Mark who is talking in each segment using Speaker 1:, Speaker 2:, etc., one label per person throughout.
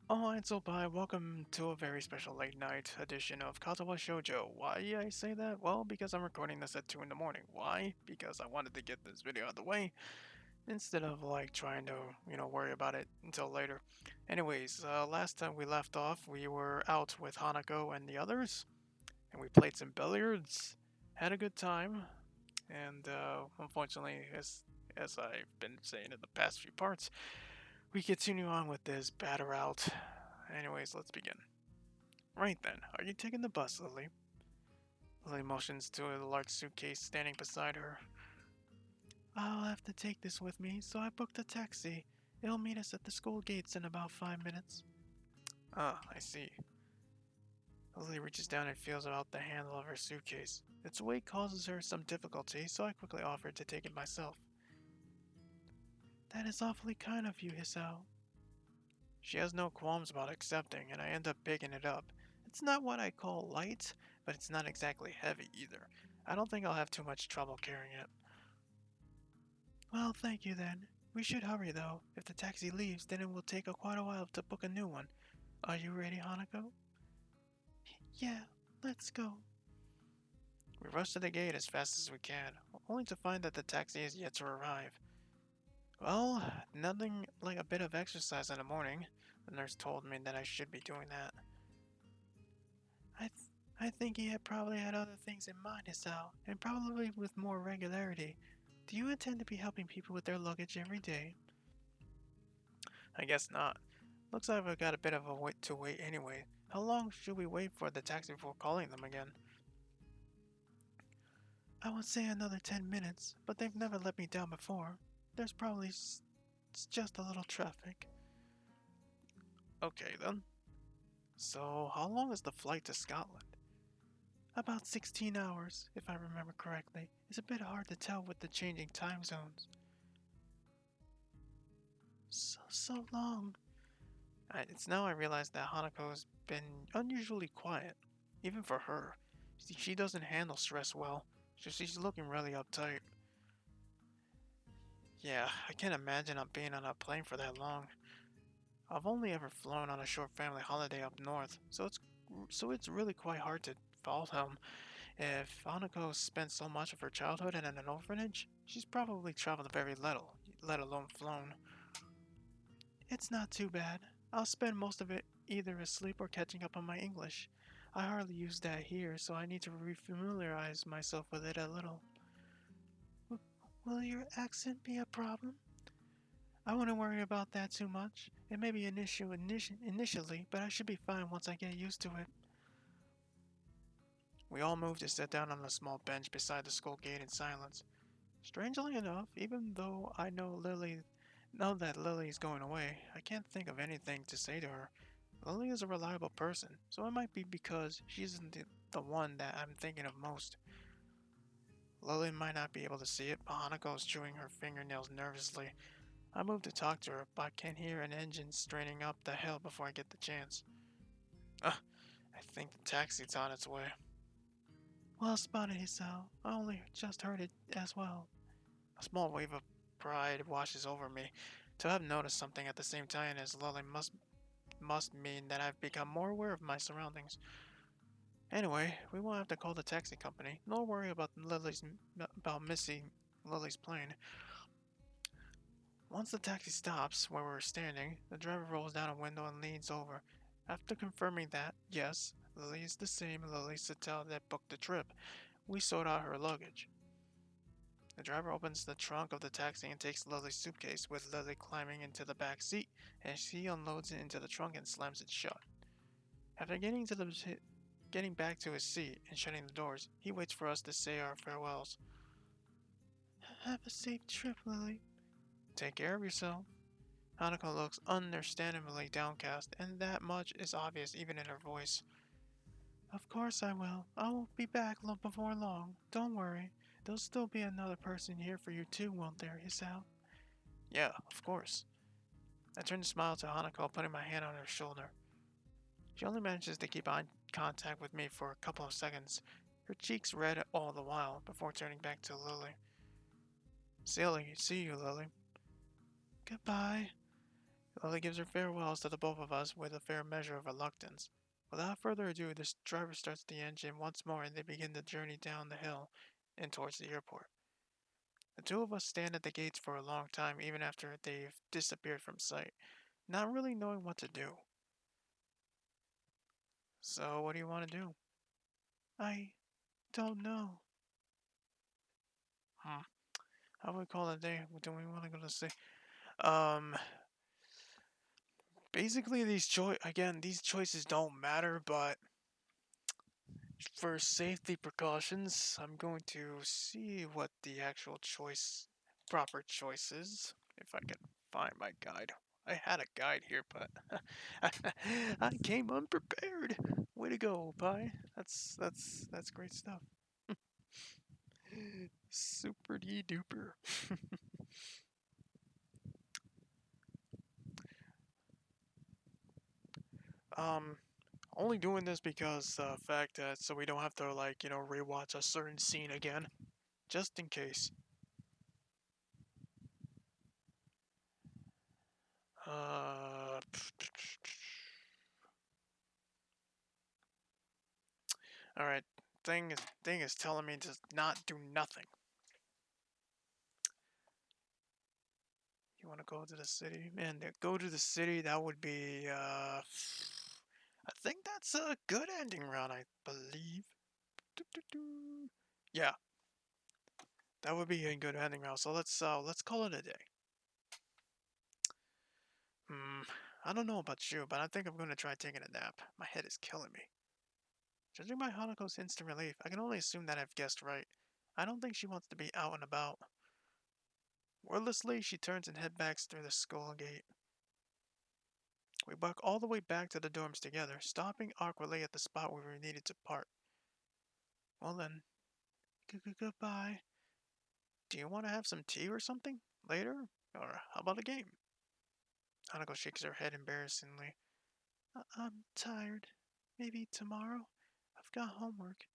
Speaker 1: Alright, so bye. Welcome to a very special late night edition of Katawa Shoujo. Why I say that? Well, because I'm recording this at 2 in the morning. Why? Because I wanted to get this video out of the way instead of like trying to, worry about it until later. Anyways, last time we left off, we were out with Hanako and the others, and we played some billiards, had a good time, and unfortunately, as I've been saying in the past few parts, we continue on with this batter out. Anyways, let's begin. Right then, are you taking the bus, Lily? Lily motions to a large suitcase standing beside her. I'll have to take this with me, so I booked a taxi. It'll meet us at the school gates in about 5 minutes. Ah, I see. Lily reaches down and feels about the handle of her suitcase. Its weight causes her some difficulty, so I quickly offered to take it myself. That is awfully kind of you, Hisao. She has no qualms about accepting, and I end up picking it up. It's not what I call light, but it's not exactly heavy either. I don't think I'll have too much trouble carrying it. Well, thank you then. We should hurry though. If the taxi leaves, then it will take quite a while to book a new one. Are you ready, Hanako? Yeah, let's go. We rush to the gate as fast as we can, only to find that the taxi is yet to arrive. Well, nothing like a bit of exercise in the morning. The nurse told me that I should be doing that. I, th- I think he had probably had other things in mind, Hisao, and probably with more regularity. Do you intend to be helping people with their luggage every day? I guess not. Looks like I've got a bit of a wait to wait anyway. How long should we wait for the taxi before calling them again? I would say another 10 minutes, but they've never let me down before. There's probably just a little traffic. Okay then. So, how long is the flight to Scotland? About 16 hours, if I remember correctly. It's a bit hard to tell with the changing time zones. So long. It's now I realize that Hanako's been unusually quiet, even for her. She doesn't handle stress well, so she's looking really uptight. Yeah, I can't imagine I'm being on a plane for that long. I've only ever flown on a short family holiday up north, so it's really quite hard to fathom. If Hanako spent so much of her childhood in an orphanage, she's probably traveled very little, let alone flown. It's not too bad. I'll spend most of it either asleep or catching up on my English. I hardly use that here, so I need to refamiliarize myself with it a little. Will your accent be a problem? I wouldn't worry about that too much. It may be an issue initially, but I should be fine once I get used to it. We all moved to sit down on a small bench beside the school gate in silence. Strangely enough, even though I know that Lily is going away, I can't think of anything to say to her. Lily is a reliable person, so it might be because she isn't the one that I'm thinking of most. Lily might not be able to see it, but Hanako is chewing her fingernails nervously. I move to talk to her, but I can hear an engine straining up the hill before I get the chance. Uh, I think the taxi's on its way. Well spotted, Hisao. I only just heard it as well. A small wave of pride washes over me. To have noticed something at the same time as Lily must mean that I've become more aware of my surroundings. Anyway, we won't have to call the taxi company, nor worry about missing Lily's plane. Once the taxi stops where we're standing, the driver rolls down a window and leans over. After confirming that, yes, Lily is the same Lily Sattel that booked the trip, we sort out her luggage. The driver opens the trunk of the taxi and takes Lily's suitcase, with Lily climbing into the back seat, and she unloads it into the trunk and slams it shut. After getting back to his seat and shutting the doors, he waits for us to say our farewells. Have a safe trip, Lily. Take care of yourself. Hanako looks understandably downcast, and that much is obvious even in her voice. Of course I will. I will be back before long. Don't worry. There'll still be another person here for you too, won't there, Hisao? Yeah, of course. I turn to smile to Hanako, putting my hand on her shoulder. She only manages to keep eye contact with me for a couple of seconds, her cheeks red all the while, before turning back to Lily. See you, Lily. Goodbye. Lily gives her farewells to the both of us with a fair measure of reluctance. Without further ado, the driver starts the engine once more and they begin the journey down the hill and towards the airport. The two of us stand at the gates for a long time, even after they've disappeared from sight, not really knowing what to do. So, what do you want to do? I don't know. Hmm. How do we call it a day? Do we want to go to sleep? Um, basically, these choices don't matter, but for safety precautions, I'm going to see what the actual proper choice is, if I can find my guide. I had a guide here, but I came unprepared. Way to go, Pi. That's great stuff. Super D duper. um, Only doing this because the fact that so we don't have to rewatch a certain scene again, just in case. Uh, all right. Thing is telling me to not do nothing. You want to go to the city? Man, go to the city. That would be. I think that's a good ending round. I believe. Doo-doo-doo. Yeah, that would be a good ending round. So let's call it a day. Hmm. I don't know about you, but I think I'm gonna try taking a nap. My head is killing me. Judging by Hanako's instant relief, I can only assume that I've guessed right. I don't think she wants to be out and about. Wordlessly, she turns and heads back through the school gate. We walk all the way back to the dorms together, stopping awkwardly at the spot where we needed to part. Well then, goodbye. Do you want to have some tea or something later? Or how about a game? Hanako shakes her head embarrassingly. I'm tired. Maybe tomorrow? I've got homework.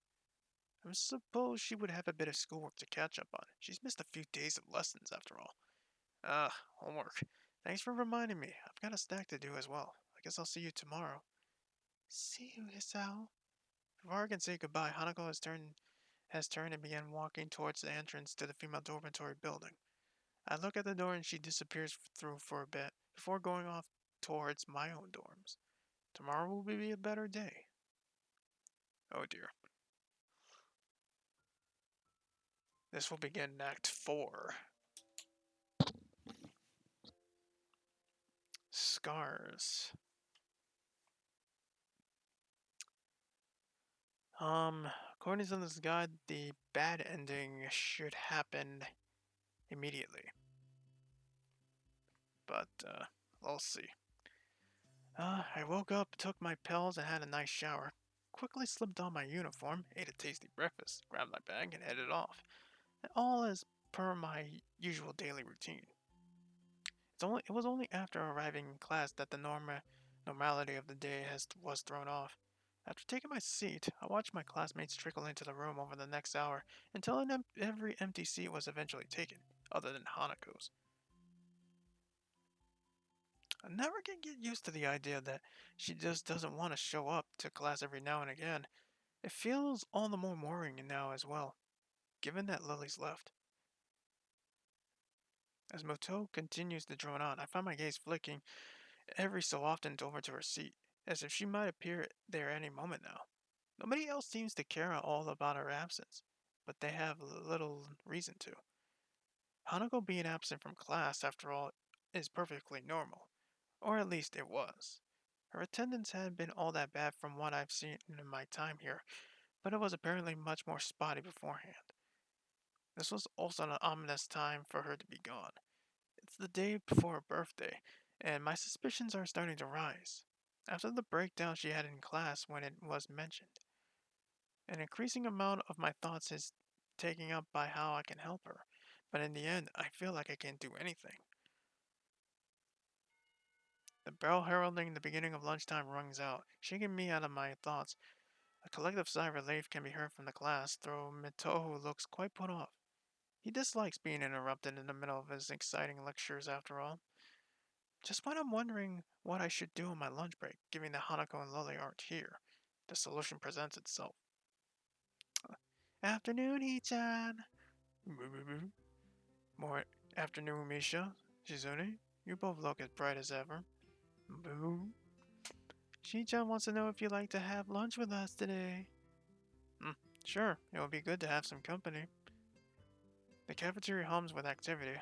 Speaker 1: I suppose she would have a bit of schoolwork to catch up on. She's missed a few days of lessons after all. Homework. Thanks for reminding me. I've got a stack to do as well. I guess I'll see you tomorrow. See you, Hisao. Before I can say goodbye, Hanako has turned and began walking towards the entrance to the female dormitory building. I look at the door and she disappears through for a bit before going off towards my own dorms. Tomorrow will be a better day. Oh dear. This will begin Act 4. Scars. According to this guide, the bad ending should happen immediately. But, we'll see. I woke up, took my pills, and had a nice shower. Quickly slipped on my uniform, ate a tasty breakfast, grabbed my bag, and headed off. All as per my usual daily routine. It was only after arriving in class that the normality of the day was thrown off. After taking my seat, I watched my classmates trickle into the room over the next hour until every empty seat was eventually taken, other than Hanako's. I never can get used to the idea that she just doesn't want to show up to class every now and again. It feels all the more worrying now as well, given that Lily's left. As Moto continues to drone on, I find my gaze flicking every so often over to her seat, as if she might appear there any moment now. Nobody else seems to care at all about her absence, but they have little reason to. Hanako being absent from class, after all, is perfectly normal, or at least it was. Her attendance hadn't been all that bad from what I've seen in my time here, but it was apparently much more spotty beforehand. This was also an ominous time for her to be gone. It's the day before her birthday, and my suspicions are starting to rise. After the breakdown she had in class when it was mentioned, an increasing amount of my thoughts is taken up by how I can help her, but in the end, I feel like I can't do anything. The bell heralding the beginning of lunchtime rings out, shaking me out of my thoughts. A collective sigh of relief can be heard from the class, though Mitohu looks quite put off. He dislikes being interrupted in the middle of his exciting lectures after all. Just when I'm wondering what I should do on my lunch break, given that Hanako and Lily aren't here, the solution presents itself. Afternoon, Hee-chan. More afternoon, Misha. Shizune, you both look as bright as ever. Boo. Hee-chan wants to know if you'd like to have lunch with us today. Hmm, sure, it would be good to have some company. The cafeteria hums with activity,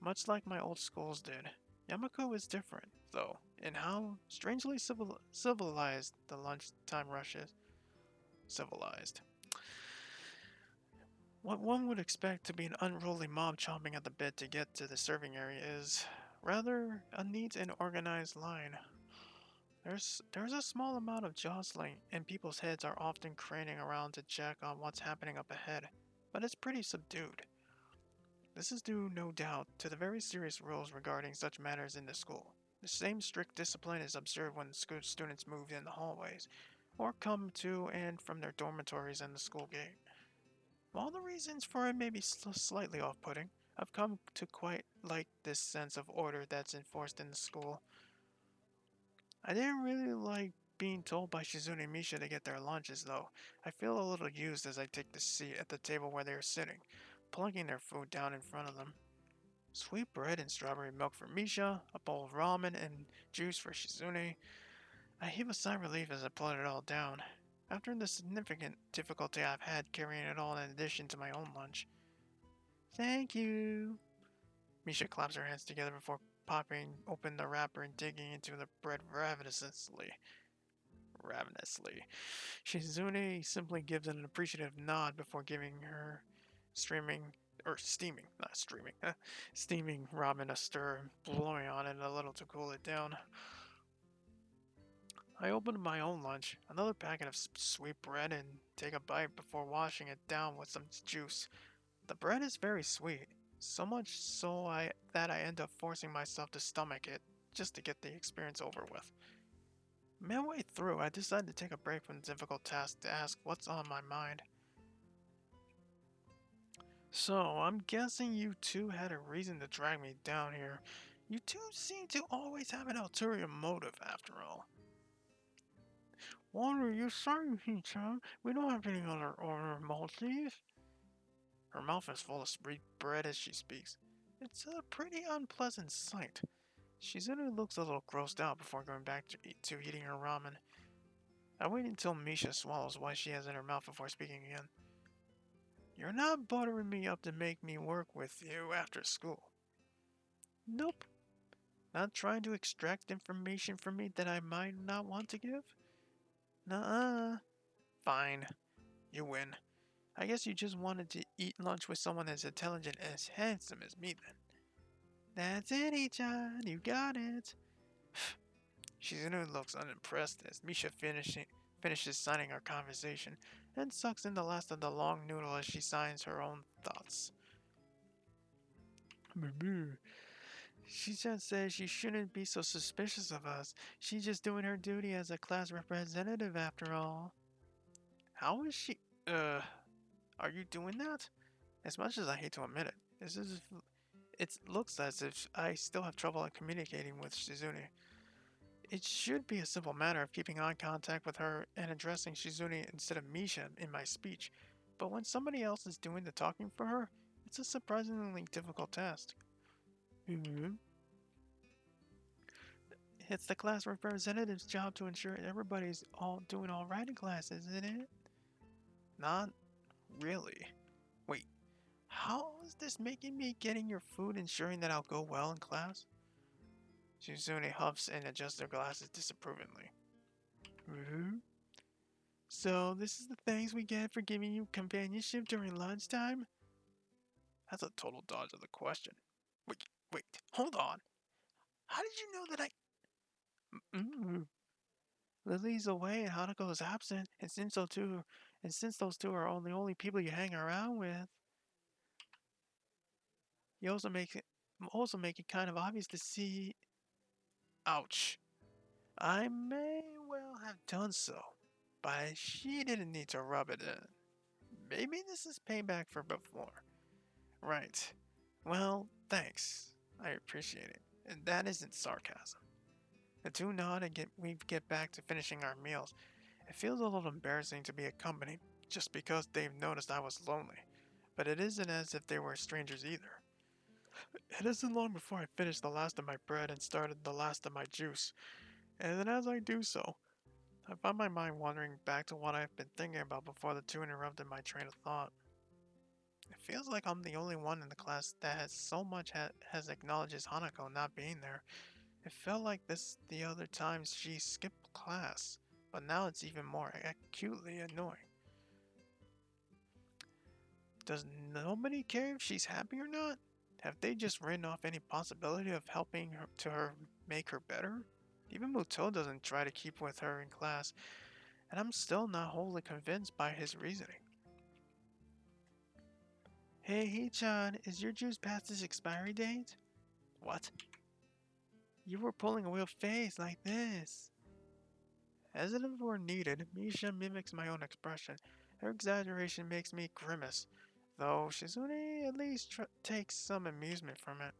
Speaker 1: much like my old schools did. Yamako is different, though, in how strangely civilized the lunchtime rush is. Civilized. What one would expect to be an unruly mob chomping at the bit to get to the serving area is rather a neat and organized line. There's a small amount of jostling, and people's heads are often craning around to check on what's happening up ahead, but it's pretty subdued. This is due, no doubt, to the very serious rules regarding such matters in the school. The same strict discipline is observed when school students move in the hallways, or come to and from their dormitories and the school gate. While the reasons for it may be slightly off-putting, I've come to quite like this sense of order that's enforced in the school. I didn't really like being told by Shizune and Misha to get their lunches, though. I feel a little used as I take the seat at the table where they are sitting, plunking their food down in front of them. Sweet bread and strawberry milk for Misha, a bowl of ramen and juice for Shizune. I heave a sigh of relief as I put it all down. After the significant difficulty I've had carrying it all in addition to my own lunch. Thank you. Misha claps her hands together before popping open the wrapper and digging into the bread ravenously. Ravenously. Shizune simply gives an appreciative nod before giving her streaming, or steaming, not streaming, steaming ramen a stir and blowing on it a little to cool it down. I open my own lunch, another packet of sweet bread, and take a bite before washing it down with some juice. The bread is very sweet, so much so that I end up forcing myself to stomach it just to get the experience over with. Midway through, I decide to take a break from the difficult task to ask what's on my mind. So, I'm guessing you two had a reason to drag me down here. You two seem to always have an ulterior motive, after all. What are you saying, Hee-chan? We don't have any other motives. Her mouth is full of sweet bread as she speaks. It's a pretty unpleasant sight. Shizune looks a little grossed out before going back to eating her ramen. I wait until Misha swallows what she has in her mouth before speaking again. You're not buttering me up to make me work with you after school. Nope. Not trying to extract information from me that I might not want to give? Nuh-uh. Fine. You win. I guess you just wanted to eat lunch with someone as intelligent and as handsome as me then. That's it, Ichan. You got it. Shizune looks unimpressed as Misha finishes signing our conversation and sucks in the last of the long noodle as she signs her own thoughts. She just says she shouldn't be so suspicious of us. She's just doing her duty as a class representative after all. How is she? Are you doing that? As much as I hate to admit it, it looks as if I still have trouble in communicating with Shizune. It should be a simple matter of keeping eye contact with her and addressing Shizune instead of Misha in my speech, but when somebody else is doing the talking for her, it's a surprisingly difficult task. Mm-hmm. It's the class representative's job to ensure everybody's all doing all right in class, isn't it? Not really. Wait, how is this making me getting your food ensuring that I'll go well in class? Shizune huffs and adjusts her glasses disapprovingly. Mm-hmm. So, this is the thanks we get for giving you companionship during lunchtime? That's a total dodge of the question. Wait, hold on. How did you know that I. Mm. Lily's away and Hanako is absent, and since those two are the only people you hang around with, you also make it kind of obvious to see. Ouch. I may well have done so, but she didn't need to rub it in. Maybe this is payback for before. Right. Well, thanks. I appreciate it. And that isn't sarcasm. The two nod and we get back to finishing our meals. It feels a little embarrassing to be accompanied just because they've noticed I was lonely, but it isn't as if they were strangers either. It isn't long before I finish the last of my bread and started the last of my juice, and then as I do so, I find my mind wandering back to what I've been thinking about before the two interrupted my train of thought. It feels like I'm the only one in the class that has so much has acknowledges Hanako not being there. It felt like this the other times she skipped class, but now it's even more acutely annoying. Does nobody care if she's happy or not? Have they just written off any possibility of helping her make her better? Even Muto doesn't try to keep with her in class, and I'm still not wholly convinced by his reasoning. Hey, Hee-chan, is your juice past its expiry date? What? You were pulling a real face like this. As if it were needed, Misha mimics my own expression. Her exaggeration makes me grimace, though Shizune at least takes some amusement from it.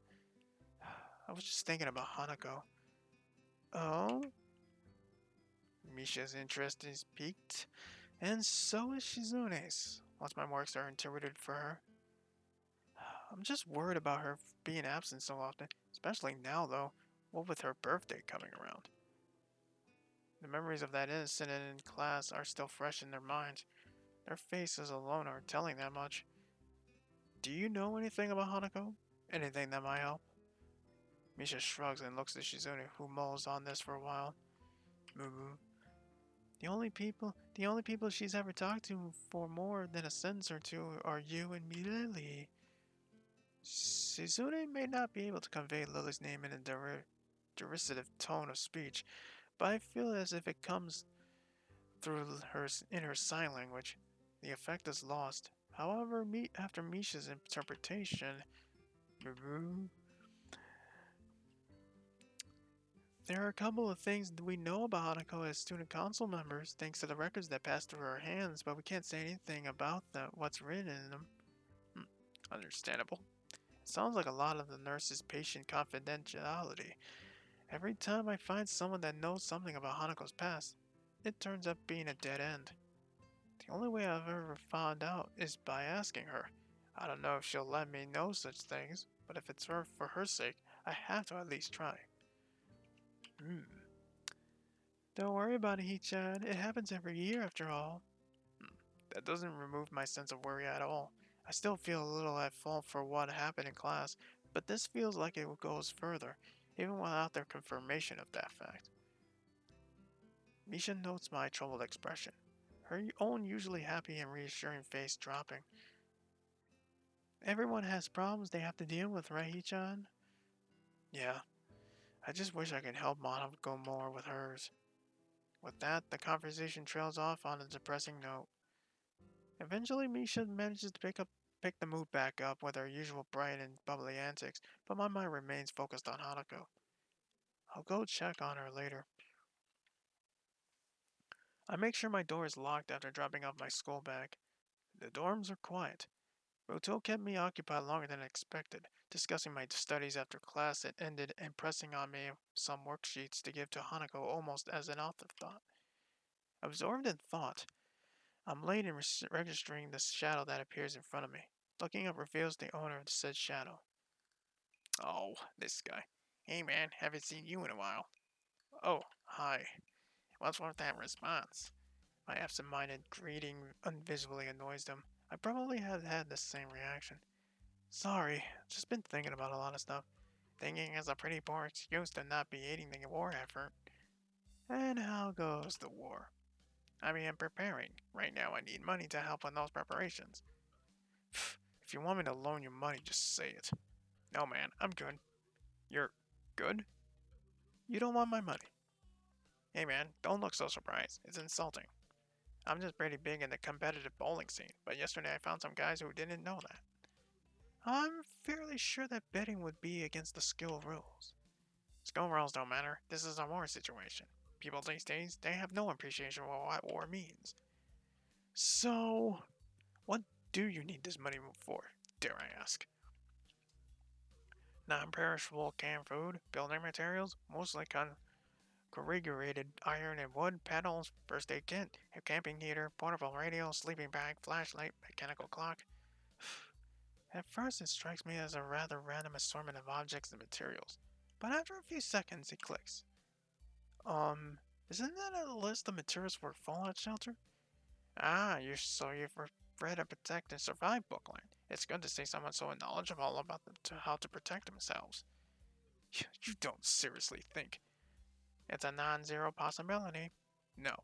Speaker 1: I was just thinking about Hanako. Oh? Misha's interest is piqued, and so is Shizune's, once my marks are interpreted for her. I'm just worried about her being absent so often, especially now, though, what with her birthday coming around. The memories of that incident in class are still fresh in their minds. Their faces alone are telling that much. Do you know anything about Hanako? Anything that might help? Misha shrugs and looks at Shizune, who mulls on this for a while. Moo. The only people she's ever talked to for more than a sentence or two are you and me, Lily. Shizune may not be able to convey Lily's name in a derisive tone of speech, but I feel as if it comes through her in her sign language. The effect is lost. However, after Misha's interpretation, there are a couple of things that we know about Hanako as student council members, thanks to the records that pass through our hands, but we can't say anything about what's written in them. Understandable. It sounds like a lot of the nurse's patient confidentiality. Every time I find someone that knows something about Hanako's past, it turns up being a dead end. The only way I've ever found out is by asking her. I don't know if she'll let me know such things, but if it's for her sake, I have to at least try. Hmm. Don't worry about it, Hee-chan. It happens every year after all. That doesn't remove my sense of worry at all. I still feel a little at fault for what happened in class, but this feels like it goes further, even without their confirmation of that fact. Misha notes my troubled expression, her own usually happy and reassuring face dropping. Everyone has problems they have to deal with, right, Hee-chan? Yeah, I just wish I could help Mono go more with hers. With that, the conversation trails off on a depressing note. Eventually, Misha manages to pick the mood back up with her usual bright and bubbly antics, but my mind remains focused on Hanako. I'll go check on her later. I make sure my door is locked after dropping off my school bag. The dorms are quiet. Muto kept me occupied longer than expected, discussing my studies after class had ended and pressing on me some worksheets to give to Hanako almost as an afterthought. Absorbed in thought, I'm late in registering the shadow that appears in front of me. Looking up reveals the owner of said shadow. Oh, this guy. Hey man, haven't seen you in a while. Oh, hi. What's with that response? My absent-minded greeting unvisibly annoys them. I probably have had the same reaction. Sorry, just been thinking about a lot of stuff. Thinking is a pretty poor excuse to not be aiding the war effort. And how goes the war? I mean, I'm preparing. Right now I need money to help with those preparations. If you want me to loan you money, just say it. No man, I'm good. You're good? You don't want my money. Hey man, don't look so surprised. It's insulting. I'm just pretty big in the competitive bowling scene, but yesterday I found some guys who didn't know that. I'm fairly sure that betting would be against the skill rules. Skill rules don't matter. This is a war situation. People these days, they have no appreciation for what war means. So, what do you need this money for, dare I ask? Non-perishable canned food, building materials, mostly corrugated iron and wood, panels, first aid kit, a camping heater, portable radio, sleeping bag, flashlight, mechanical clock. At first, it strikes me as a rather random assortment of objects and materials, but after a few seconds, it clicks. Um, isn't that a list of materials for a fallout shelter? Ah, you've read a Protect and Survive booklet. It's good to see someone so knowledgeable about how to protect themselves. You don't seriously think it's a non-zero possibility? No.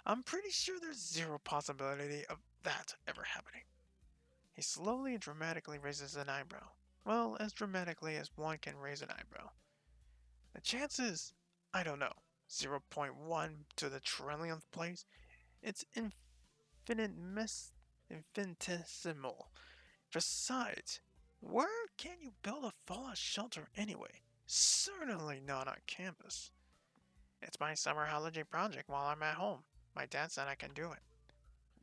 Speaker 1: I'm pretty sure there's zero possibility of that ever happening. He slowly and dramatically raises an eyebrow. Well, as dramatically as one can raise an eyebrow. The chances, I don't know, zero point 0.1 to the trillionth place. It's infinitesimal. Besides, where can you build a fallout shelter anyway? Certainly not on campus. It's my summer holiday project while I'm at home. My dad said I can do it.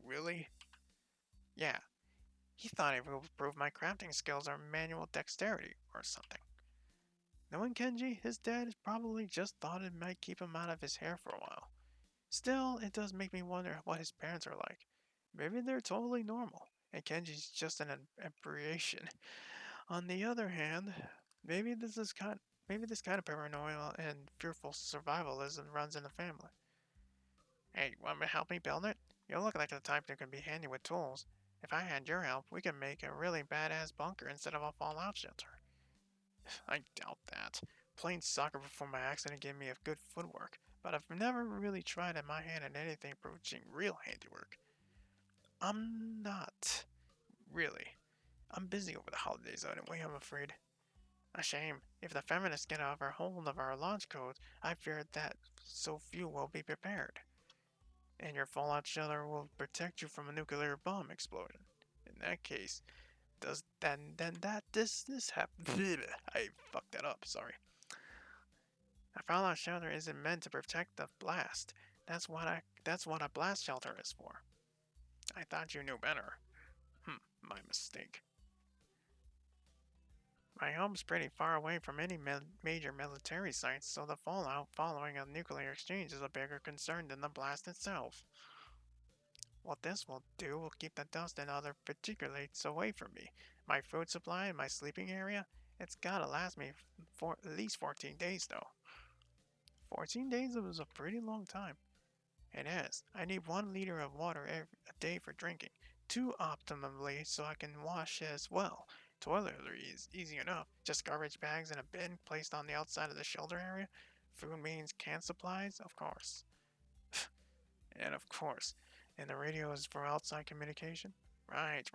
Speaker 1: Really? Yeah, he thought it would improve my crafting skills or manual dexterity or something. Knowing Kenji, his dad probably just thought it might keep him out of his hair for a while. Still, it does make me wonder what his parents are like. Maybe they're totally normal, and Kenji's just an aberration. On the other hand, maybe this kind of paranoia and fearful survivalism runs in the family. Hey, want to help me build it? You look like the type that can be handy with tools. If I had your help, we could make a really badass bunker instead of a fallout shelter. I doubt that. Playing soccer before my accident gave me a good footwork, but I've never really tried my hand at anything approaching real handiwork. I'm not. Really. I'm busy over the holidays anyway, I'm afraid. A shame. If the feminists get over hold of our launch codes, I fear that so few will be prepared. And your fallout shelter will protect you from a nuclear bomb explosion. In that case, does then that this happen? I fucked that up. Sorry. A fallout shelter isn't meant to protect the blast. That's what a blast shelter is for. I thought you knew better. My mistake. My home's pretty far away from any major military sites, so the fallout following a nuclear exchange is a bigger concern than the blast itself. What this will do will keep the dust and other particulates away from me. My food supply and my sleeping area, it's gotta last me for at least 14 days though. 14 days is a pretty long time. It is. I need 1 liter of water a day for drinking. 2 optimally so I can wash as well. Toiletry is easy enough. Just garbage bags in a bin placed on the outside of the shelter area. Food means canned supplies, of course. And of course. And the radio is for outside communication? Right.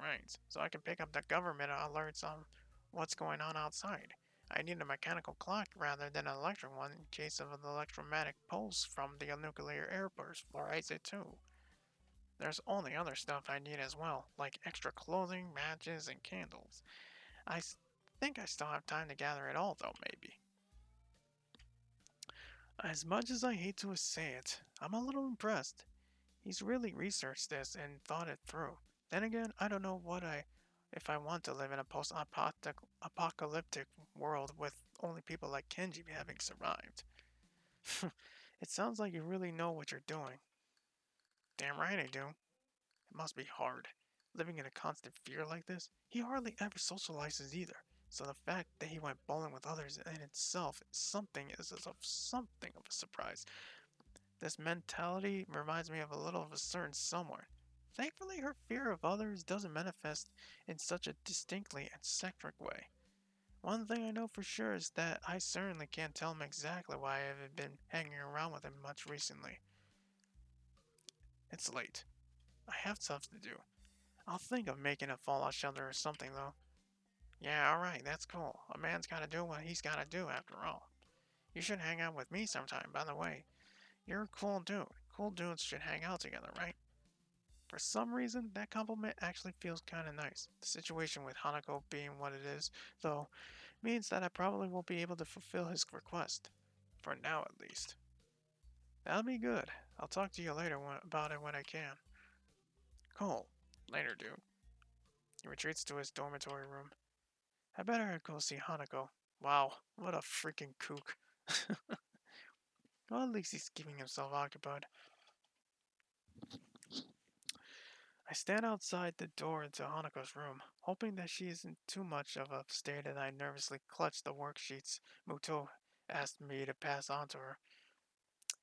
Speaker 1: So I can pick up the government alerts on what's going on outside. I need a mechanical clock rather than an electric one in case of an electromagnetic pulse from the nuclear airburst, fluorides it too. There's all the other stuff I need as well, like extra clothing, matches, and candles. Think I still have time to gather it all though, maybe. As much as I hate to say it, I'm a little impressed. He's really researched this and thought it through. Then again, I don't know if I want to live in a post-apocalyptic world with only people like Kenji having survived. It sounds like you really know what you're doing. Damn right I do. It must be hard. Living in a constant fear like this, he hardly ever socializes either. So the fact that he went bowling with others in itself is something of a surprise. This mentality reminds me of a little of a certain someone. Thankfully, her fear of others doesn't manifest in such a distinctly eccentric way. One thing I know for sure is that I certainly can't tell him exactly why I haven't been hanging around with him much recently. It's late. I have stuff to do. I'll think of making a fallout shelter or something, though. Yeah, alright, that's cool. A man's gotta do what he's gotta do, after all. You should hang out with me sometime, by the way. You're a cool dude. Cool dudes should hang out together, right? For some reason, that compliment actually feels kinda nice. The situation with Hanako being what it is, though, means that I probably won't be able to fulfill his request. For now, at least. That'll be good. I'll talk to you later about it when I can. Cool. Later, dude. He retreats to his dormitory room. I better go see Hanako. Wow, what a freaking kook. Well, at least he's keeping himself occupied. I stand outside the door into Hanako's room, hoping that she isn't too much of a state and I nervously clutch the worksheets Muto asked me to pass on to her.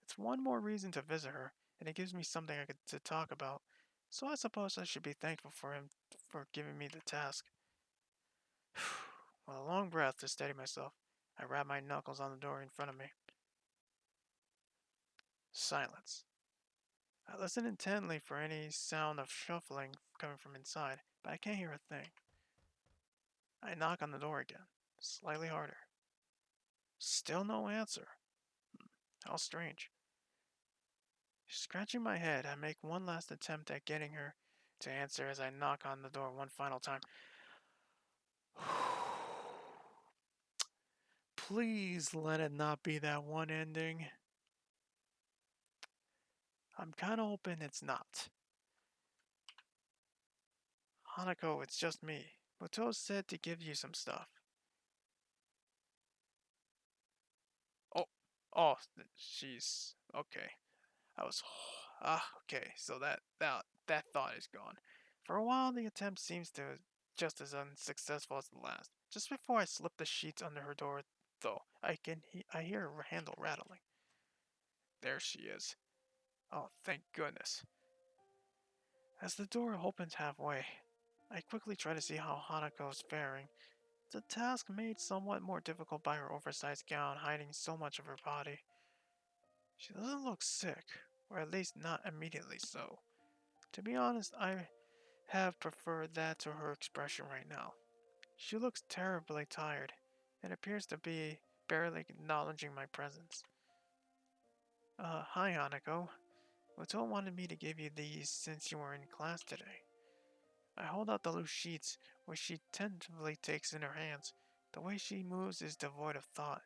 Speaker 1: It's one more reason to visit her, and it gives me something to talk about, so I suppose I should be thankful for him for giving me the task. With a long breath to steady myself, I rap my knuckles on the door in front of me. Silence. I listen intently for any sound of shuffling coming from inside, but I can't hear a thing. I knock on the door again, slightly harder. Still no answer. How strange. Scratching my head, I make one last attempt at getting her to answer as I knock on the door one final time. Please let it not be that one ending. I'm kinda hoping it's not. Hanako, it's just me. Muto said to give you some stuff. Oh, oh, she's okay. I was, okay. So that thought is gone. For a while, the attempt seems to just as unsuccessful as the last. Just before I slip the sheets under her door, though, I hear her handle rattling. There she is. Oh, thank goodness. As the door opens halfway, I quickly try to see how Hanako's faring. It's a task made somewhat more difficult by her oversized gown hiding so much of her body. She doesn't look sick, or at least not immediately so. To be honest, I have preferred that to her expression right now. She looks terribly tired, and appears to be barely acknowledging my presence. Hi Hanako. Mato wanted me to give you these since you were in class today. I hold out the loose sheets, which she tentatively takes in her hands. The way she moves is devoid of thought.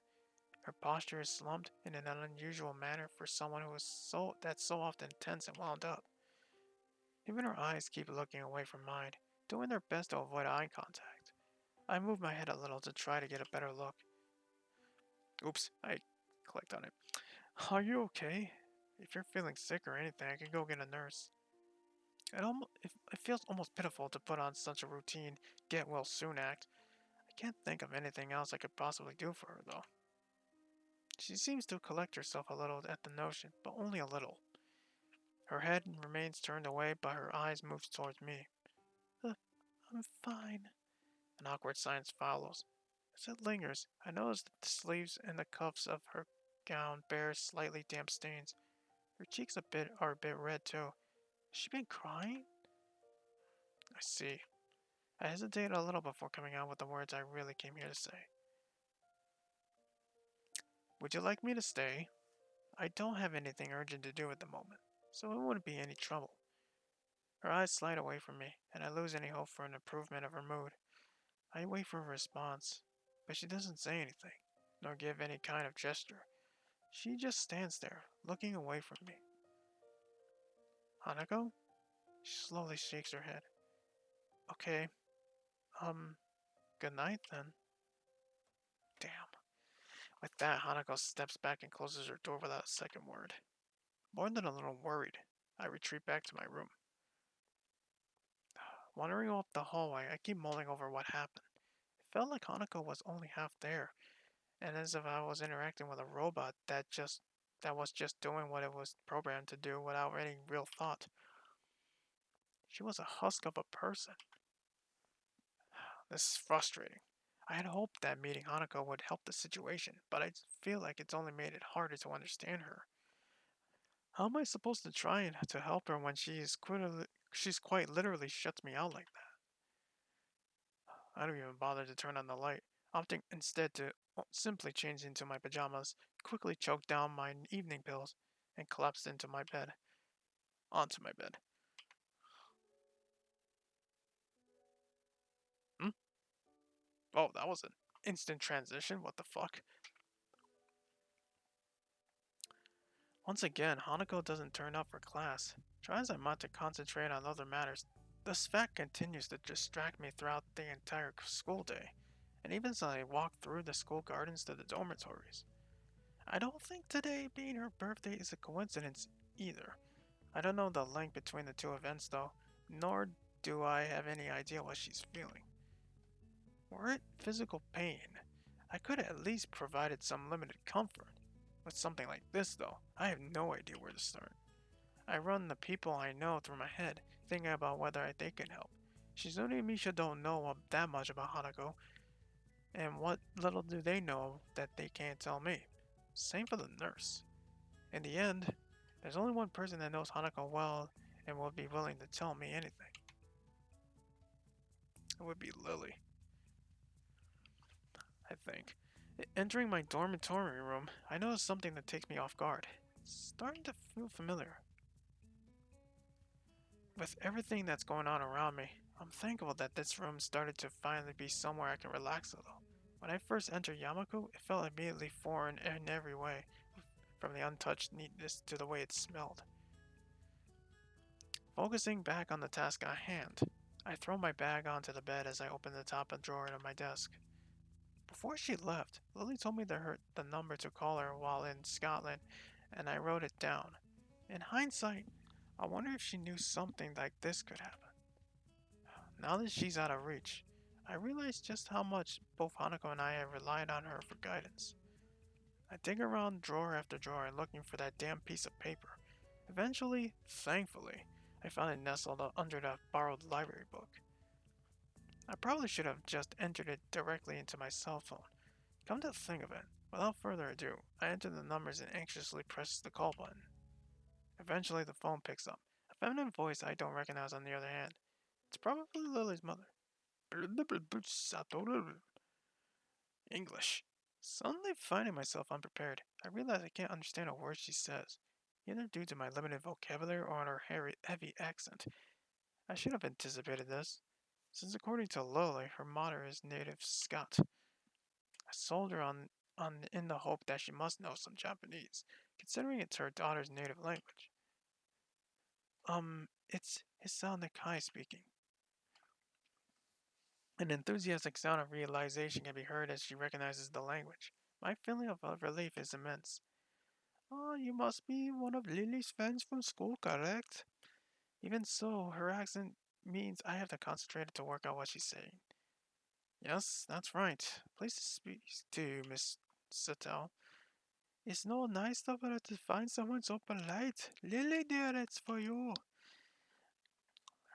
Speaker 1: Her posture is slumped in an unusual manner for someone who is so often tense and wound up. Even her eyes keep looking away from mine, doing their best to avoid eye contact. I move my head a little to try to get a better look. Oops, I clicked on it. Are you okay? If you're feeling sick or anything, I can go get a nurse. It feels almost pitiful to put on such a routine, get well soon act. I can't think of anything else I could possibly do for her, though. She seems to collect herself a little at the notion, but only a little. Her head remains turned away, but her eyes move towards me. Uh, I'm fine. An awkward silence follows. As it lingers, I notice that the sleeves and the cuffs of her gown bear slightly damp stains. Her cheeks are a bit red too. Has she been crying? I see. I hesitated a little before coming out with the words I really came here to say. Would you like me to stay? I don't have anything urgent to do at the moment, so it wouldn't be any trouble. Her eyes slide away from me, and I lose any hope for an improvement of her mood. I wait for a response, but she doesn't say anything, nor give any kind of gesture. She just stands there, looking away from me. Hanako? She slowly shakes her head. Okay, um, good night then. Damn. With that, Hanako steps back and closes her door without a second word. More than a little worried, I retreat back to my room. Wandering up the hallway, I keep mulling over what happened. It felt like Hanako was only half there, and as if I was interacting with a robot that was just doing what it was programmed to do without any real thought. She was a husk of a person. This is frustrating. I had hoped that meeting Hanako would help the situation, but I feel like it's only made it harder to understand her. How am I supposed to try and to help her when she's quite literally shuts me out like that? I don't even bother to turn on the light, opting instead to simply change into my pajamas, quickly choke down my evening pills, and collapse onto my bed. Hmm? Oh, that was an instant transition. What the fuck? Once again, Hanako doesn't turn up for class. Try as I might to concentrate on other matters, this fact continues to distract me throughout the entire school day. and even as I walked through the school gardens to the dormitories. I don't think today being her birthday is a coincidence either. I don't know the link between the two events though, nor do I have any idea what she's feeling. Were it physical pain, I could have at least provided some limited comfort. With something like this though, I have no idea where to start. I run the people I know through my head, thinking about whether they can help. Shizune and Misha don't know that much about Hanako, and what little do they know that they can't tell me. Same for the nurse. In the end, there's only one person that knows Hanako well and will be willing to tell me anything. It would be Lily, I think. Entering my dormitory room, I notice something that takes me off guard. It's starting to feel familiar. With everything that's going on around me, I'm thankful that this room started to finally be somewhere I can relax a little. When I first entered Yamako, it felt immediately foreign in every way, from the untouched neatness to the way it smelled. Focusing back on the task at hand, I throw my bag onto the bed as I open the top drawer of my desk. Before she left, Lily told me the number to call her while in Scotland, and I wrote it down. In hindsight, I wonder if she knew something like this could happen. Now that she's out of reach, I realize just how much both Hanako and I have relied on her for guidance. I dig around drawer after drawer looking for that damn piece of paper. Eventually, thankfully, I found it nestled under the borrowed library book. I probably should have just entered it directly into my cell phone. Come to think of it, without further ado, I enter the numbers and anxiously press the call button. Eventually, the phone picks up. A feminine voice I don't recognize on the other hand. It's probably Lily's mother. English. Suddenly finding myself unprepared, I realize I can't understand a word she says, either due to my limited vocabulary or on her heavy accent. I should have anticipated this, since according to Lily, her mother is native Scot. I sold her on in the hope that she must know some Japanese, considering it's her daughter's native language. It's Hisao Nakai speaking. An enthusiastic sound of realization can be heard as she recognizes the language. My feeling of relief is immense. Oh, you must be one of Lily's friends from school, correct? Even so, her accent means I have to concentrate to work out what she's saying. Yes, that's right. Please speak to Miss Satel. It's no nice of her to find someone so polite. Lily, dear, it's for you.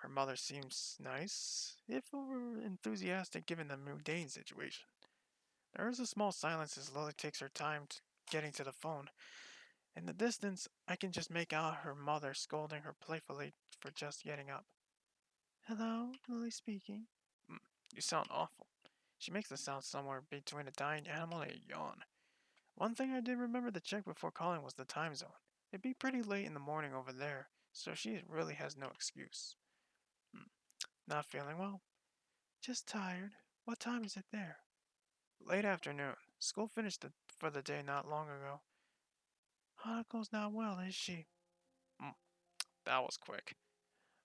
Speaker 1: Her mother seems nice, if over enthusiastic given the mundane situation. There is a small silence as Lily takes her time getting to the phone. In the distance, I can just make out her mother scolding her playfully for just getting up. Hello, Lily speaking. Mm, you sound awful. She makes the sound somewhere between a dying animal and a yawn. One thing I did remember to check before calling was the time zone. It'd be pretty late in the morning over there, so she really has no excuse. Mm, not feeling well? Just tired. What time is it there? Late afternoon. School finished for the day not long ago. Hanako's not well, is she? Mm, that was quick.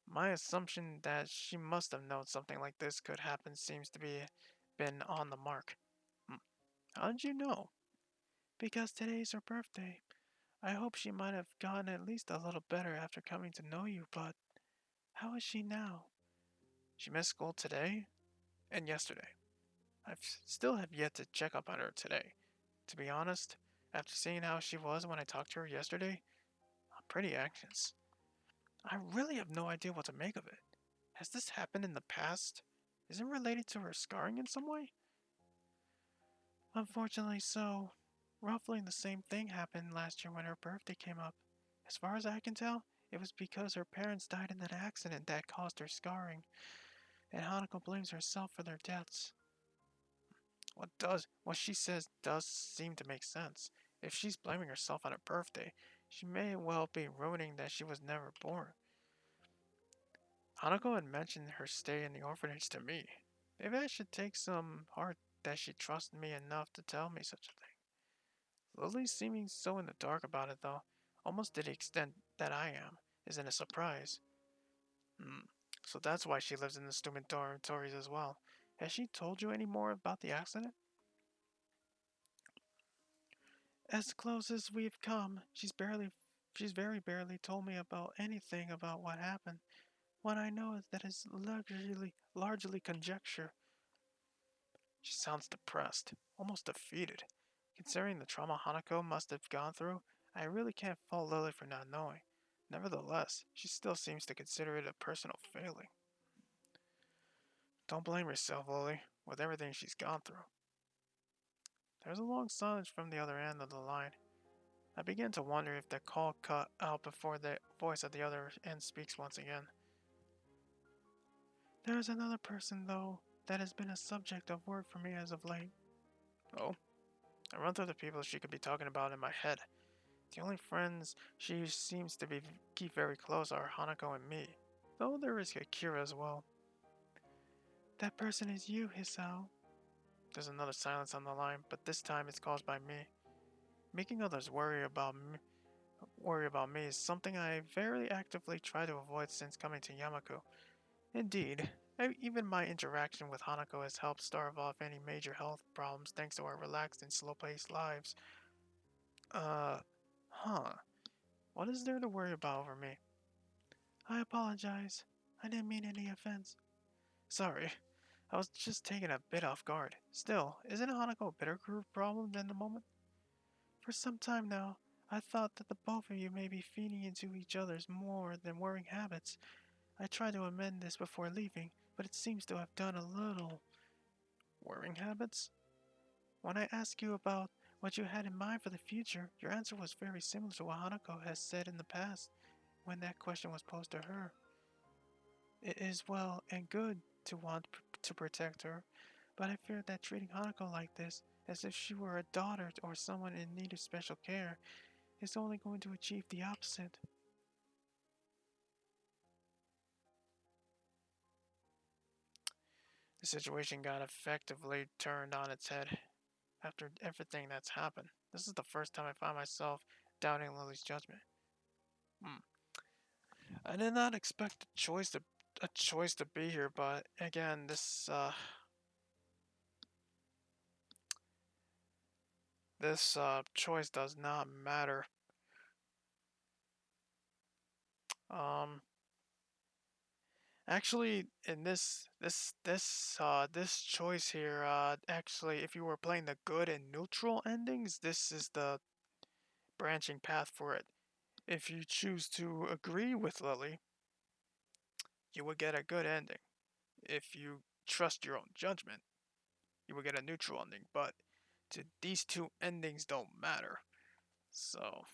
Speaker 1: My assumption that she must have known something like this could happen seems to be been on the mark. Mm, how did you know? Because today's her birthday. I hope she might have gotten at least a little better after coming to know you, but how is she now? She missed school today and yesterday. I still have yet to check up on her today. To be honest, after seeing how she was when I talked to her yesterday, I'm pretty anxious. I really have no idea what to make of it. Has this happened in the past? Is it related to her scarring in some way? Unfortunately, so. Roughly the same thing happened last year when her birthday came up. As far as I can tell, it was because her parents died in an accident that caused her scarring, and Hanako blames herself for their deaths. What she says does seem to make sense. If she's blaming herself on her birthday, she may well be ruining that she was never born. Hanako had mentioned her stay in the orphanage to me. Maybe I should take some heart that she trusted me enough to tell me such a thing. Lily seeming so in the dark about it, though, almost to the extent that I am, isn't a surprise. Hmm. So that's why she lives in the student dormitories as well. Has she told you any more about the accident? As close as we've come, she's very barely told me about anything about what happened. What I know is that it's largely conjecture. She sounds depressed, almost defeated. Considering the trauma Hanako must have gone through, I really can't fault Lily for not knowing. Nevertheless, she still seems to consider it a personal failing. Don't blame yourself, Lily, with everything she's gone through. There's a long silence from the other end of the line. I begin to wonder if the call cut out before the voice at the other end speaks once again. There's another person, though, that has been a subject of work for me as of late. Oh? I run through the people she could be talking about in my head. The only friends she seems to keep very close are Hanako and me, though there is Akira as well. That person is you, Hisao. There's another silence on the line, but this time it's caused by me. Making others worry about me is something I very actively try to avoid since coming to Yamaku. Indeed, even my interaction with Hanako has helped starve off any major health problems thanks to our relaxed and slow-paced lives. Uh, huh. What is there to worry about over me? I apologize. I didn't mean any offense. Sorry, I was just taken a bit off guard. Still, isn't Hanako a bigger group problem than the moment? For some time now, I thought that the both of you may be feeding into each other's more than worrying habits. I tried to amend this before leaving, but it seems to have done a little. Worrying habits? When I asked you about what you had in mind for the future, your answer was very similar to what Hanako has said in the past when that question was posed to her. It is well and good to want to protect her, but I fear that treating Hanako like this, as if she were a daughter or someone in need of special care, is only going to achieve the opposite. The situation got effectively turned on its head after everything that's happened. This is the first time I find myself doubting Lily's judgment. Hmm. I did not expect a choice to be here, but again, this choice does not matter. Um, Actually, in this choice here, actually, if you were playing the good and neutral endings, this is the branching path for it. If you choose to agree with Lily, you would get a good ending. If you trust your own judgment, you would get a neutral ending. But these two endings don't matter. So,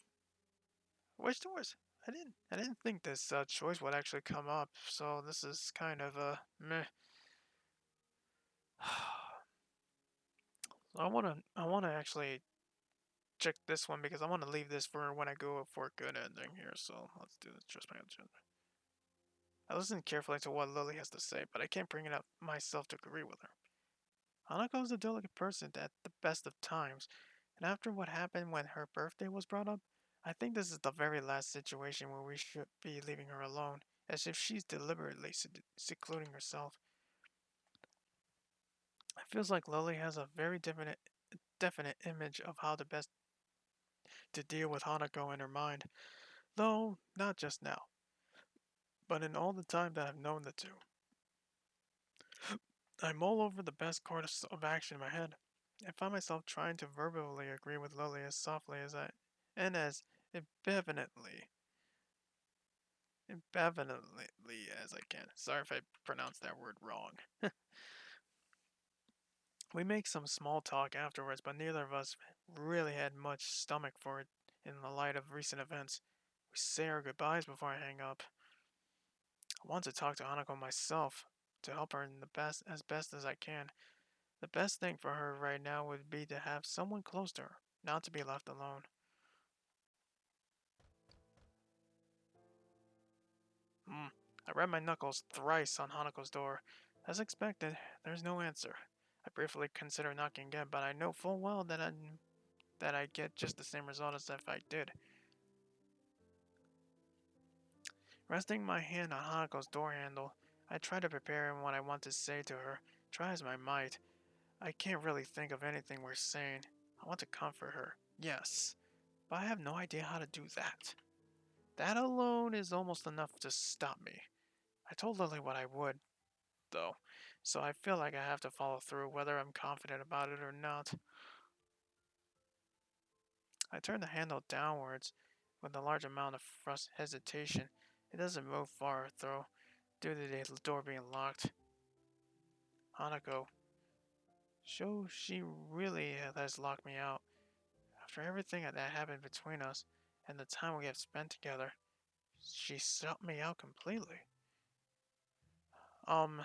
Speaker 1: which doors? I didn't think this choice would actually come up. So this is kind of a meh. I wanna actually check this one because I want to leave this for when I go for a good ending here. So let's do this. Trust my agenda. I listened carefully to what Lily has to say, but I can't bring it up myself to agree with her. Hanako is a delicate person at the best of times, and after what happened when her birthday was brought up, I think this is the very last situation where we should be leaving her alone, as if she's deliberately secluding herself. It feels like Lily has a very definite image of how the best to deal with Hanako in her mind, though not just now, but in all the time that I've known the two. I mull over the best course of action in my head. I find myself trying to verbally agree with Lily as softly as and as imbenevolently as I can. Sorry if I pronounced that word wrong. We make some small talk afterwards, but neither of us really had much stomach for it in the light of recent events. We say our goodbyes before I hang up. I want to talk to Hanako myself to help her in the best as I can. The best thing for her right now would be to have someone close to her, not to be left alone. I read my knuckles thrice on Hanako's door. As expected, there's no answer. I briefly consider knocking again, but I know full well that I get just the same result as if I did. Resting my hand on Hanako's door handle, I try to prepare what I want to say to her, Try as I might, I can't really think of anything worth saying. I want to comfort her, yes, but I have no idea how to do that. That alone is almost enough to stop me. I told Lily what I would, though, so I feel like I have to follow through whether I'm confident about it or not. I turn the handle downwards with a large amount of hesitation. It doesn't move far, though, due to the door being locked. Hanako, she really has locked me out. After everything that happened between us and the time we have spent together, she shut me out completely. Um,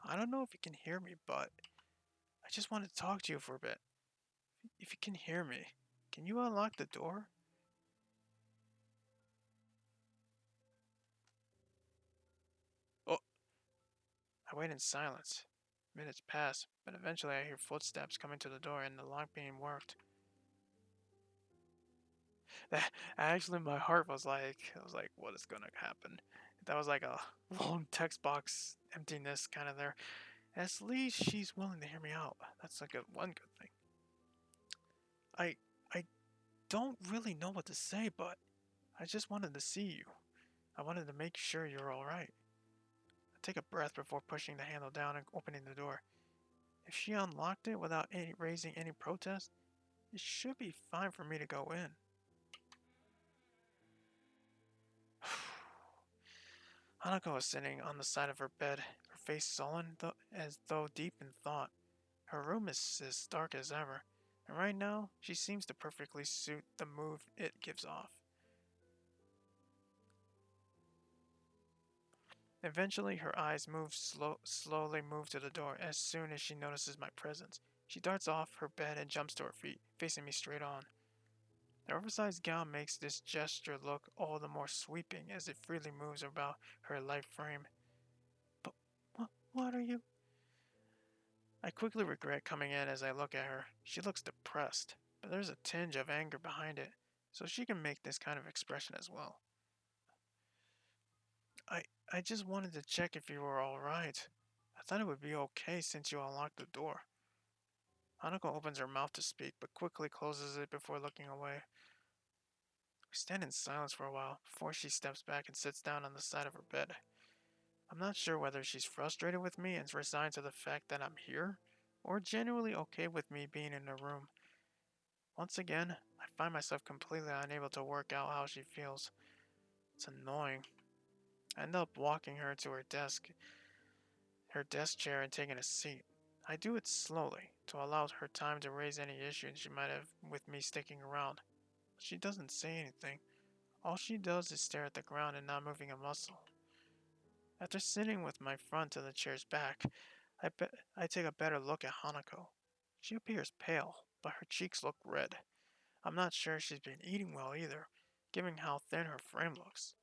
Speaker 1: I don't know if you can hear me, but I just wanted to talk to you for a bit. If you can hear me, can you unlock the door? Oh, I wait in silence. Minutes pass, but eventually I hear footsteps coming to the door and the lock being worked. Actually, my heart was like, I was like, what is gonna happen? That was like a long text box emptiness kind of there. At least she's willing to hear me out. That's like one good thing. I I don't really know what to say, but I just wanted to see you. I wanted to make sure you're all right. I take a breath before pushing the handle down and opening the door. If she unlocked it without raising any protest, it should be fine for me to go in. Hanako was sitting on the side of her bed, her face sullen as though deep in thought. Her room is as dark as ever, and right now she seems to perfectly suit the mood it gives off. Eventually, her eyes slowly move to the door as soon as she notices my presence. She darts off her bed and jumps to her feet, facing me straight on. The oversized gown makes this gesture look all the more sweeping as it freely moves about her light frame. But what are you? I quickly regret coming in as I look at her. She looks depressed, but there's a tinge of anger behind it, so she can make this kind of expression as well. I I just wanted to check if you were alright. I thought it would be okay since you unlocked the door. Hanako opens her mouth to speak, but quickly closes it before looking away. We stand in silence for a while before she steps back and sits down on the side of her bed. I'm not sure whether she's frustrated with me and resigned to the fact that I'm here, or genuinely okay with me being in the room. Once again, I find myself completely unable to work out how she feels. It's annoying. I end up walking her to her desk chair and taking a seat. I do it slowly, to allow her time to raise any issues she might have with me sticking around. She doesn't say anything. All she does is stare at the ground and not moving a muscle. After sitting with my front to the chair's back, I take a better look at Hanako. She appears pale, but her cheeks look red. I'm not sure she's been eating well either, given how thin her frame looks.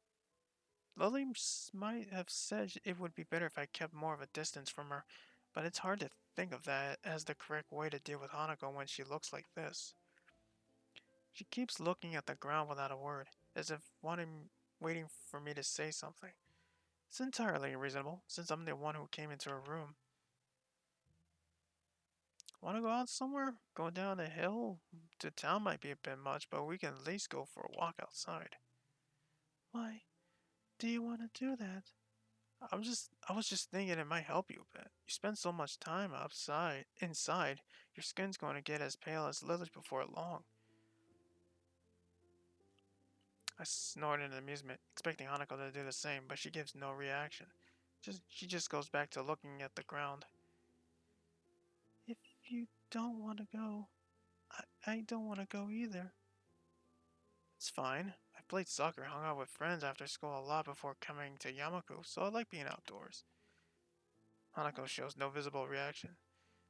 Speaker 1: Lily might have said it would be better if I kept more of a distance from her, but it's hard to think of that as the correct way to deal with Hanako when she looks like this. She keeps looking at the ground without a word, as if waiting for me to say something. It's entirely reasonable, since I'm the one who came into her room. Want to go out somewhere? Go down a hill to town might be a bit much, but we can at least go for a walk outside. Why do you want to do that? I was just thinking it might help you a bit. You spend so much time inside, your skin's going to get as pale as Lily's before long. I snort in amusement, expecting Hanako to do the same, but she gives no reaction. She just goes back to looking at the ground. If you don't want to go, I don't want to go either. It's fine. I've played soccer, hung out with friends after school a lot before coming to Yamaku, so I like being outdoors. Hanako shows no visible reaction.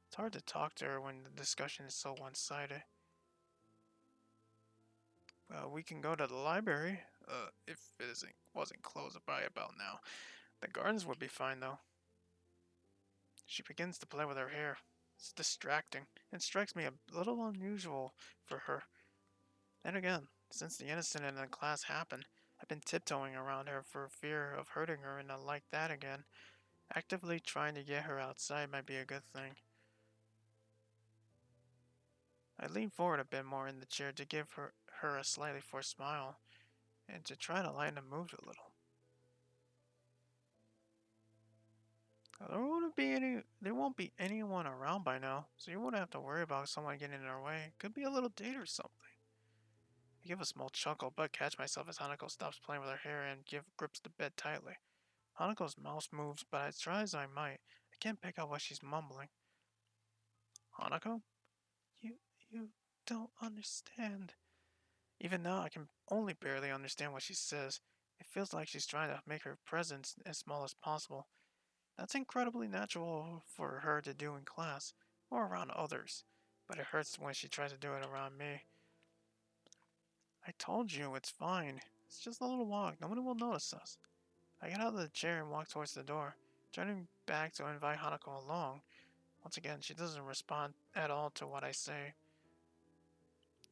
Speaker 1: It's hard to talk to her when the discussion is so one-sided. Well, we can go to the library, if wasn't closed by about now. The gardens would be fine, though. She begins to play with her hair. It's distracting, and strikes me a little unusual for her. Then again, since the incident in the class happened, I've been tiptoeing around her for fear of hurting her and not like that again. Actively trying to get her outside might be a good thing. I leaned forward a bit more in the chair to give her a slightly forced smile and to try to lighten the mood a little. There won't be anyone around by now, so you won't have to worry about someone getting in our way. Could be a little date or something. I give a small chuckle, but catch myself as Hanako stops playing with her hair and grips the bed tightly. Hanako's mouth moves, but as try as I might, I can't pick out what she's mumbling. Hanako? You, you don't understand. Even now, I can only barely understand what she says. It feels like she's trying to make her presence as small as possible. That's incredibly natural for her to do in class, or around others, but it hurts when she tries to do it around me. I told you, it's fine. It's just a little walk. Nobody will notice us. I get out of the chair and walk towards the door, turning back to invite Hanako along. Once again, she doesn't respond at all to what I say.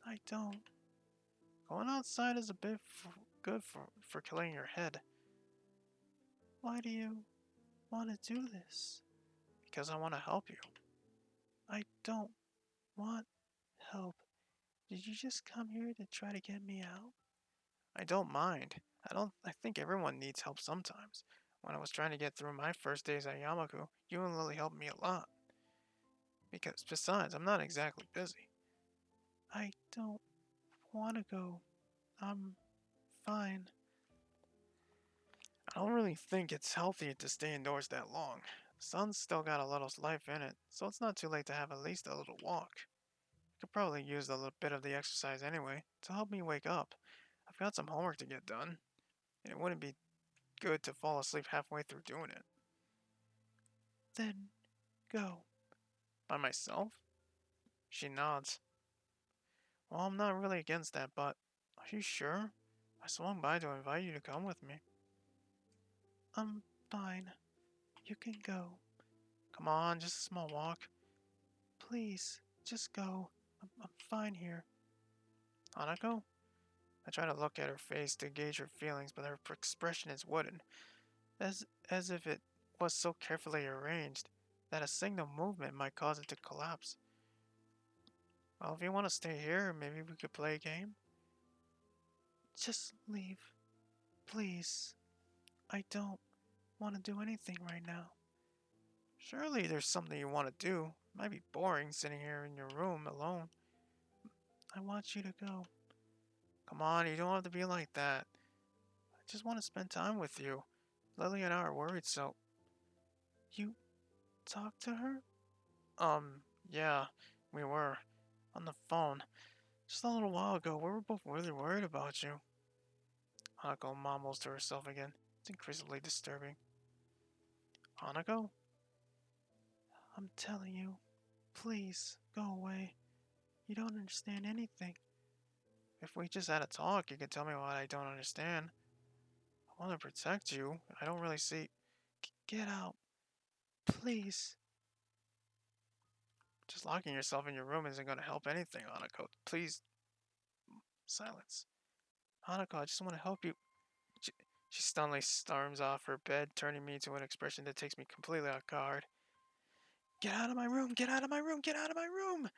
Speaker 1: I don't. Going outside is a bit good for clearing your head. Why do you want to do this? Because I want to help you. I don't want help. Did you just come here to try to get me out? I don't mind. I think everyone needs help sometimes. When I was trying to get through my first days at Yamaku, you and Lily helped me a lot. Because besides, I'm not exactly busy. I don't want to go. I'm fine. I don't really think it's healthy to stay indoors that long. The sun's still got a little life in it, so it's not too late to have at least a little walk. I could probably use a little bit of the exercise anyway to help me wake up. I've got some homework to get done, and it wouldn't be good to fall asleep halfway through doing it. Then go. By myself? She nods. Well, I'm not really against that, but are you sure? I swung by to invite you to come with me. I'm fine. You can go. Come on, just a small walk. Please, just go. I'm fine here. Hanako? I try to look at her face to gauge her feelings, but her expression is wooden, as if it was so carefully arranged that a single movement might cause it to collapse. Well, if you want to stay here, maybe we could play a game? Just leave. Please. I don't want to do anything right now. Surely there's something you want to do. It might be boring sitting here in your room alone. I want you to go. Come on, you don't have to be like that. I just want to spend time with you. Lily and I are worried, so. You talked to her? Yeah, we were. On the phone. Just a little while ago, we were both really worried about you. Hanako mumbles to herself again. It's increasingly disturbing. Hanako? I'm telling you, please, go away. You don't understand anything. If we just had a talk, you could tell me what I don't understand. I want to protect you. I don't really see. Get out. Please. Just locking yourself in your room isn't going to help anything, Hanako. Please. Silence. Hanako, I just want to help you. She, she stunnedly storms off her bed, turning me to an expression that takes me completely off guard. Get out of my room! Get out of my room! Get out of my room!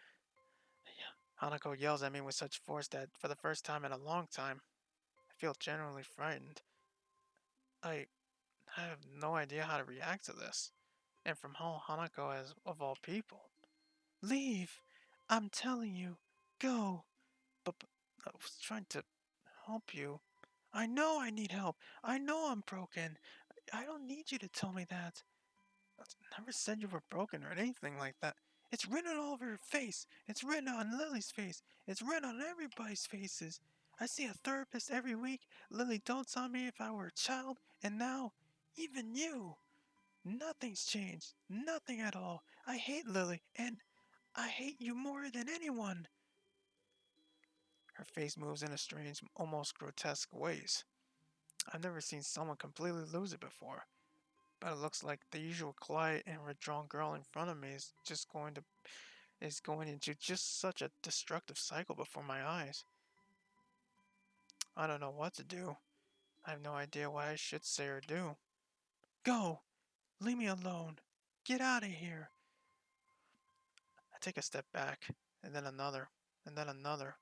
Speaker 1: Hanako yells at me with such force that, for the first time in a long time, I feel genuinely frightened. I have no idea how to react to this. And from Hanako as of all people. Leave! I'm telling you. Go! But I was trying to help you. I know I need help. I know I'm broken. I don't need you to tell me that. I never said you were broken or anything like that. It's written all over your face. It's written on Lily's face. It's written on everybody's faces. I see a therapist every week. Lily dotes on me if I were a child. And now, even you. Nothing's changed. Nothing at all. I hate Lily, and I hate you more than anyone. Her face moves in a strange, almost grotesque ways. I've never seen someone completely lose it before. But it looks like the usual quiet and withdrawn girl in front of me is going into just such a destructive cycle before my eyes. I don't know what to do. I have no idea what I should say or do. Go! Leave me alone. Get out of here. I take a step back, and then another, and then another.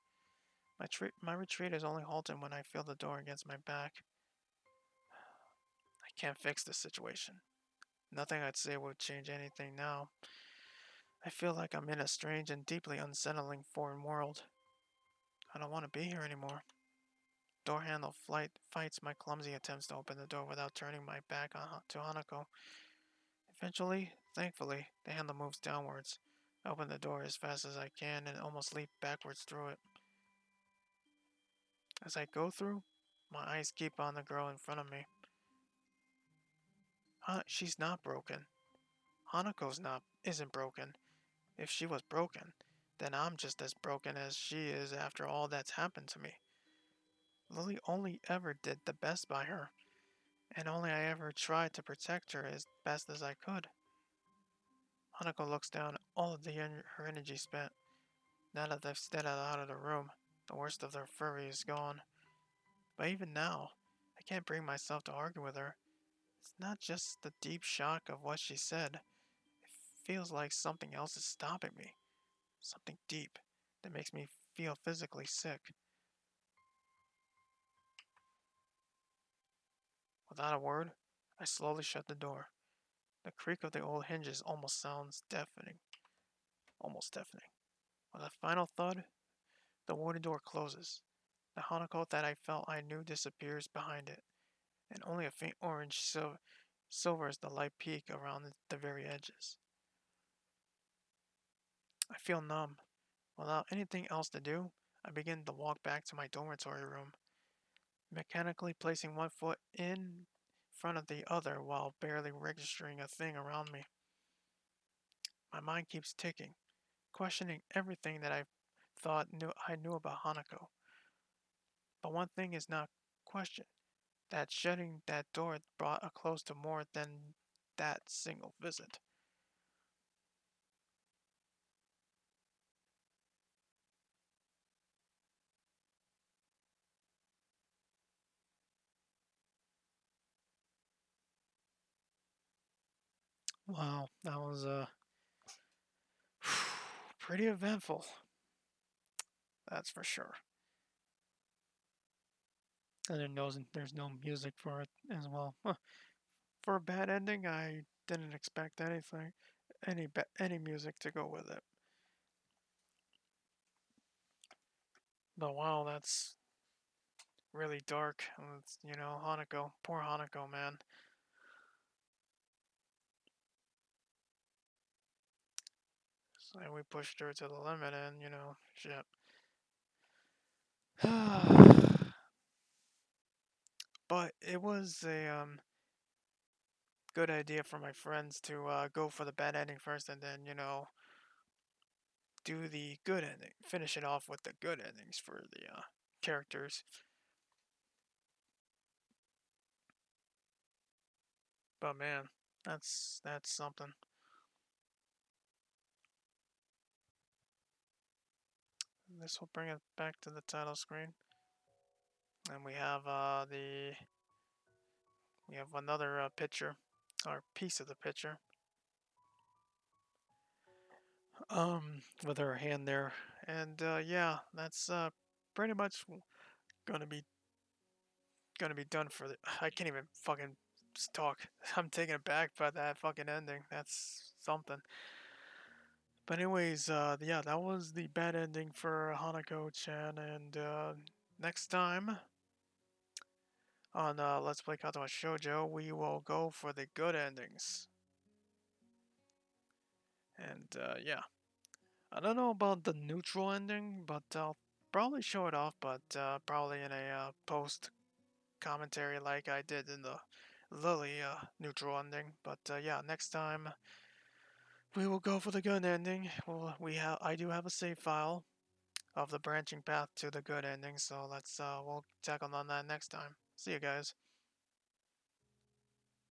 Speaker 1: My retreat is only halted when I feel the door against my back. I can't fix this situation. Nothing I'd say would change anything now. I feel like I'm in a strange and deeply unsettling foreign world. I don't want to be here anymore. Door handle fights my clumsy attempts to open the door without turning my back to Hanako. Eventually, thankfully, the handle moves downwards. I open the door as fast as I can and almost leap backwards through it. As I go through, my eyes keep on the girl in front of me. She's not broken. Hanako's not isn't broken. If she was broken, then I'm just as broken as she is after all that's happened to me. Lily only ever did the best by her, and only I ever tried to protect her as best as I could. Hanako looks down at all of her energy spent. Now that they've stepped out of the room, the worst of their fury is gone. But even now, I can't bring myself to argue with her. It's not just the deep shock of what she said. It feels like something else is stopping me. Something deep that makes me feel physically sick. Without a word, I slowly shut the door. The creak of the old hinges almost sounds deafening. Almost deafening. With a final thud, the wooden door closes. The Hanako that I felt I knew disappears behind it, and only a faint orange silvers the light peak around the very edges. I feel numb. Without anything else to do, I begin to walk back to my dormitory room, mechanically placing one foot in front of the other while barely registering a thing around me. My mind keeps ticking, questioning everything that I knew about Hanako. But one thing is not questioned, that shutting that door brought a close to more than that single visit. Wow, that was pretty eventful, that's for sure. And there's no music for it as well. Huh. For a bad ending, I didn't expect any music to go with it. But wow, that's really dark. Hanako, poor Hanako, man. So we pushed her to the limit, and shit. But it was a good idea for my friends to go for the bad ending first, and then do the good ending. Finish it off with the good endings for the characters. But man, that's something. This will bring it back to the title screen, and we have another picture, or piece of the picture, with her hand there, and yeah, that's pretty much gonna be gonna be done for the. I can't even fucking talk. I'm taken aback by that fucking ending. That's something. But anyways, yeah, that was the bad ending for Hanako-chan, and next time on Let's Play Katawa Shoujo, we will go for the good endings. And yeah, I don't know about the neutral ending, but I'll probably show it off, but probably in a post commentary like I did in the Lily neutral ending. But yeah, next time we will go for the good ending. Well, I do have a save file of the branching path to the good ending, so we'll tackle on that next time. See you guys.